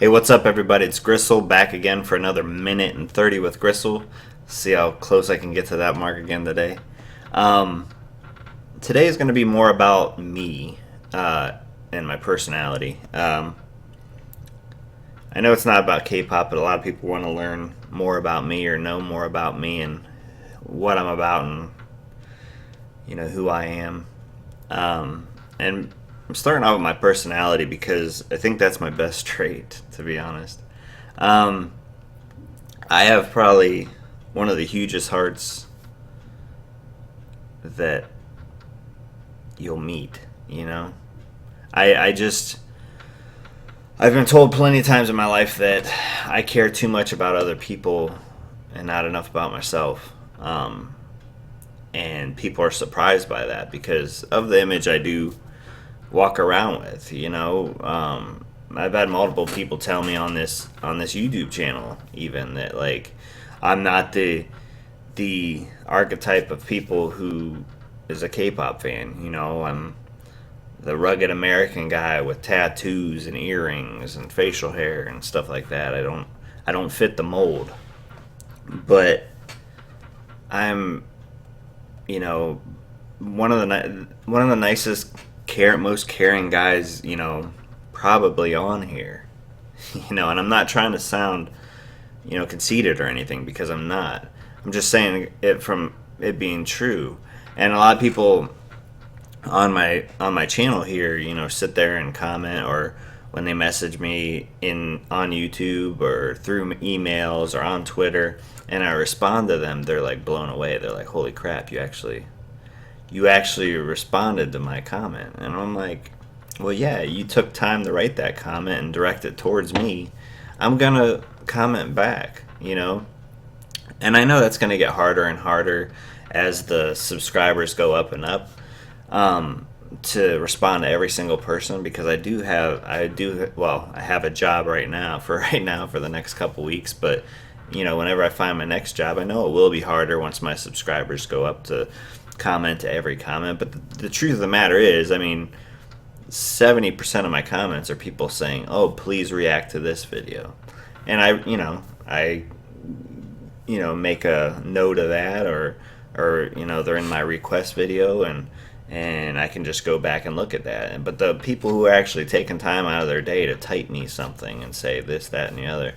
Hey, what's up, everybody? It's Grissle back again for another minute and 30 with Grissle. See how close I can get to that mark again today. Um, Today is going to be more about me and my personality. I know it's not about K-pop, but a lot of people want to learn more about me or know more about me and what I'm about and who I am. And I'm starting out with my personality because I think that's my best trait, to be honest. Um, I have probably one of the hugest hearts that you'll meet. I just I've been told plenty of times in my life that I care too much about other people and not enough about myself. And people are surprised by that because of the image I do walk around with. I've had multiple people tell me on this YouTube channel even that like I'm not the archetype of people who is a K-pop fan. I'm the rugged American guy with tattoos and earrings and facial hair and stuff like that. I don't fit the mold, but I'm one of the nicest, most caring guys probably on here. And I'm not trying to sound conceited or anything because I'm not. I'm just saying it from it being true. And a lot of people on my channel here, sit there and comment, or when they message me on YouTube or through emails or on Twitter, and I respond to them, they're like blown away. They're like, "Holy crap, you actually responded to my comment." And I'm like, "Well, yeah, you took time to write that comment and direct it towards me. I'm gonna comment back." And I know that's gonna get harder and harder as the subscribers go up and up, to respond to every single person, because I have a job right now for the next couple weeks, but whenever I find my next job, I know it will be harder once my subscribers go up to comment to every comment. But the truth of the matter is, 70% of my comments are people saying, "Oh, please react to this video," and I make a note of that, or they're in my request video, and I can just go back and look at that. But the people who are actually taking time out of their day to type me something and say this, that, and the other,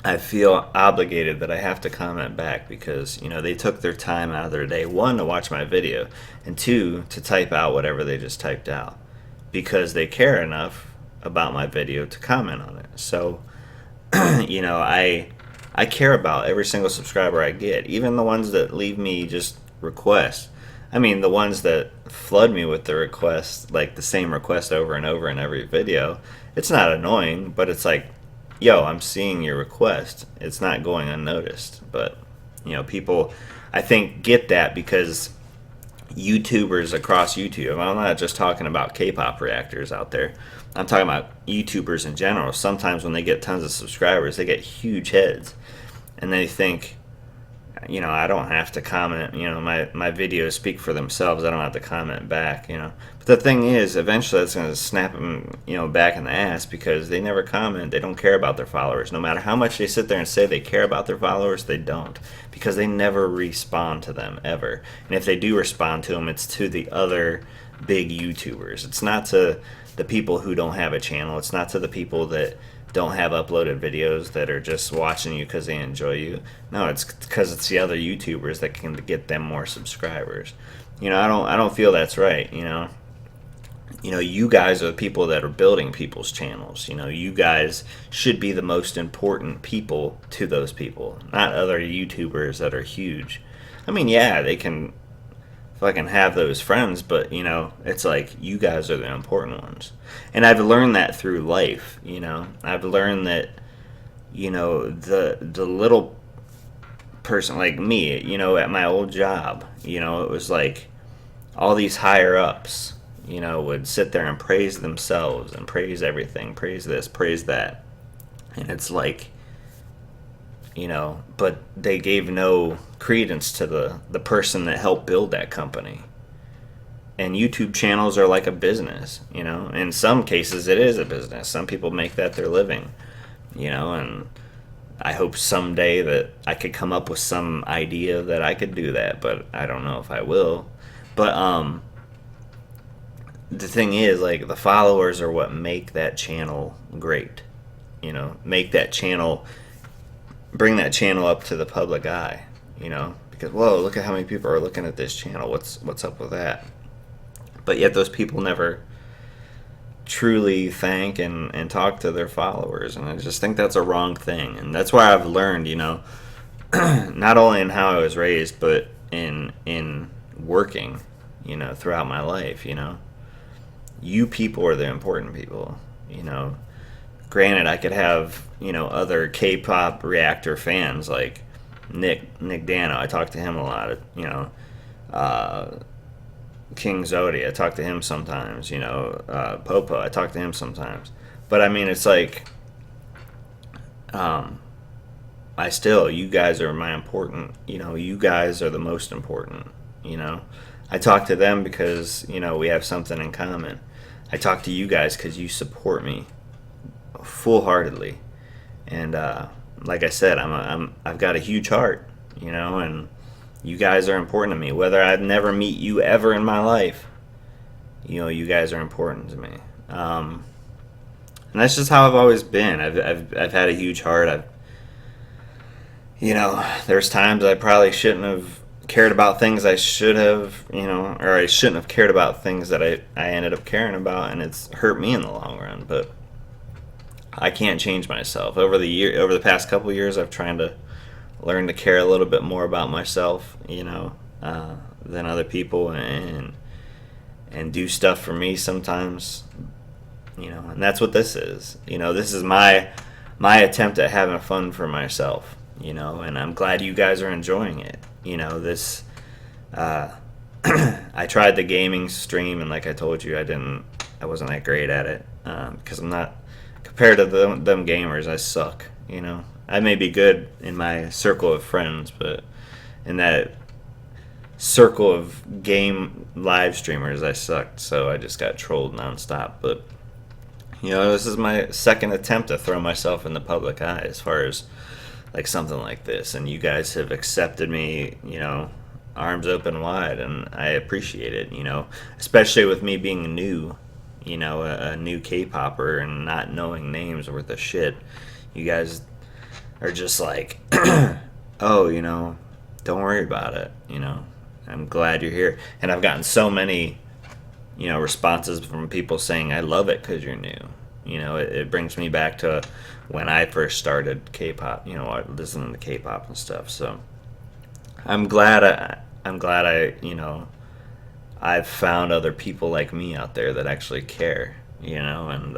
I feel obligated that I have to comment back because they took their time out of their day, one, to watch my video, and two, to type out whatever they just typed out, because they care enough about my video to comment on it. So I care about every single subscriber I get, even the ones that leave me just requests. The ones that flood me with the requests, like the same request over and over in every video. It's not annoying, but it's like, yo, I'm seeing your request. It's not going unnoticed. But people, I think, get that because YouTubers across YouTube. I'm not just talking about K-pop reactors out there. I'm talking about YouTubers in general. Sometimes when they get tons of subscribers, they get huge heads, and they think, I don't have to comment. My videos speak for themselves. I don't have to comment back. But the thing is, eventually that's going to snap them, back in the ass, because they never comment. They don't care about their followers. No matter how much they sit there and say they care about their followers, they don't, because they never respond to them ever. And if they do respond to them, it's to the other big YouTubers. It's not to the people who don't have a channel. It's not to the people that don't have uploaded videos that are just watching you because they enjoy you. No, it's because it's the other YouTubers that can get them more subscribers. I don't feel that's right. You guys are the people that are building people's channels. You guys should be the most important people to those people, not other YouTubers that are huge. Yeah, they can fucking have those friends, but it's like you guys are the important ones. And I've learned that through life. I've learned that the little person like me, at my old job, it was like all these higher ups would sit there and praise themselves and praise everything, praise this, praise that, and it's like, but they gave no credence to the person that helped build that company. and YouTube channels are like a business, In some cases, it is a business. Some people make that their living, and I hope someday that I could come up with some idea that I could do that, but I don't know if I will. But the thing is, like, the followers are what make that channel great. Make that channel, bring that channel up to the public eye. Because whoa, look at how many people are looking at this channel. What's up with that? But yet those people never truly thank and talk to their followers, and I just think that's a wrong thing. And that's why I've learned, not only in how I was raised, but in working, throughout my life. You people are the important people. Granted, I could have other K-pop reactor fans like Nick Dano. I talk to him a lot. King Zodi, I talk to him sometimes. Popo, I talk to him sometimes. But I mean, it's like, you guys are my important. You guys are the most important. I talk to them because we have something in common. I talk to you guys because you support me full-heartedly, and like I said, I've got a huge heart, and you guys are important to me. Whether I'd never meet you ever in my life, you guys are important to me, and that's just how I've always been. I've had a huge heart. There's times I probably shouldn't have cared about things I should have, or I shouldn't have cared about things that I ended up caring about, and it's hurt me in the long run. But I can't change myself. Over the past couple of years, I've tried to learn to care a little bit more about myself, than other people, and do stuff for me sometimes, and that's what this is. This is my attempt at having fun for myself, and I'm glad you guys are enjoying it. This I tried the gaming stream, and like I told you, I wasn't that great at it, because I'm not, compared to them gamers, I suck. I may be good in my circle of friends, but in that circle of game live streamers, I sucked. So I just got trolled nonstop. But this is my second attempt to throw myself in the public eye as far as like something like this, and you guys have accepted me, arms open wide, and I appreciate it. Especially with me being new, a new K-popper and not knowing names worth of shit. You guys are just like, oh, don't worry about it. I'm glad you're here, and I've gotten so many, responses from people saying I love it because you're new. It brings me back to when I first started K-pop, listening to K-pop and stuff. So I'm glad I've found other people like me out there that actually care, and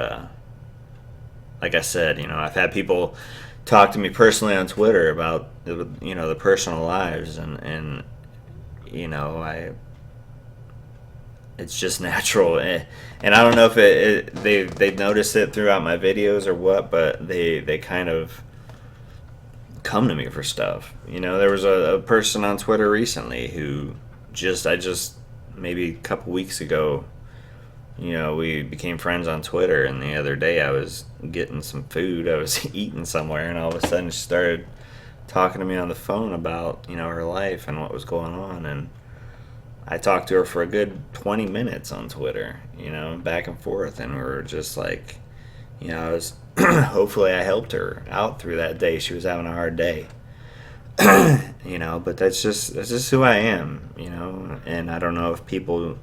like I said, I've had people talk to me personally on Twitter about the personal lives, and it's just natural, and I don't know if they've noticed it throughout my videos or what, but they kind of come to me for stuff. There was a person on Twitter recently who I just maybe a couple weeks ago, we became friends on Twitter, and the other day I was getting some food, I was eating somewhere, and all of a sudden she started talking to me on the phone about her life and what was going on, and I talked to her for a good 20 minutes on Twitter, back and forth, and we were just like, I was hopefully I helped her out through that day. She was having a hard day. But that's just who I am, and I don't know if people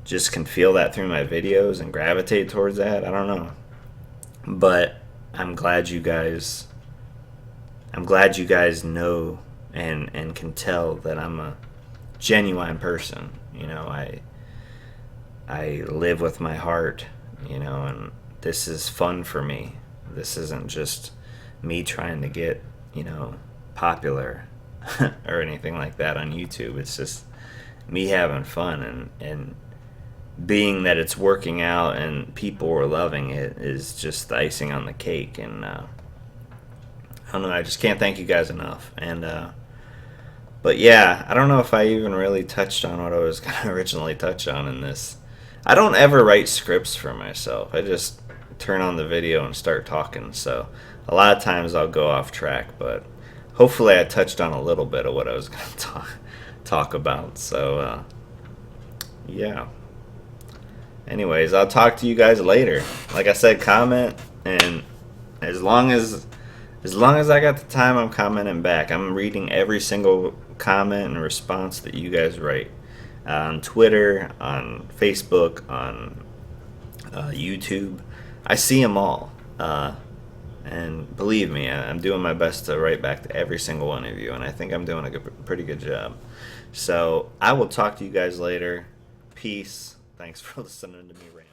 just can feel that through my videos and gravitate towards that. I don't know. But I'm glad you guys know and can tell that I'm a genuine person. I live with my heart, and this is fun for me. This isn't just me trying to get, popular or anything like that on YouTube. It's just me having fun, and being that it's working out and people are loving it is just the icing on the cake. And I don't know, I just can't thank you guys enough. And But yeah, I don't know if I even really touched on what I was going to originally touch on in this. I don't ever write scripts for myself. I just turn on the video and start talking. So a lot of times I'll go off track, but hopefully I touched on a little bit of what I was going to talk about. So yeah. Anyways, I'll talk to you guys later. Like I said, comment, and as long as I got the time, I'm commenting back. I'm reading every single comment and response that you guys write on Twitter, on Facebook, on YouTube. I see them all, and believe me, I'm doing my best to write back to every single one of you, and I think I'm doing a pretty good job. So I will talk to you guys later. Peace. Thanks for listening to me rant.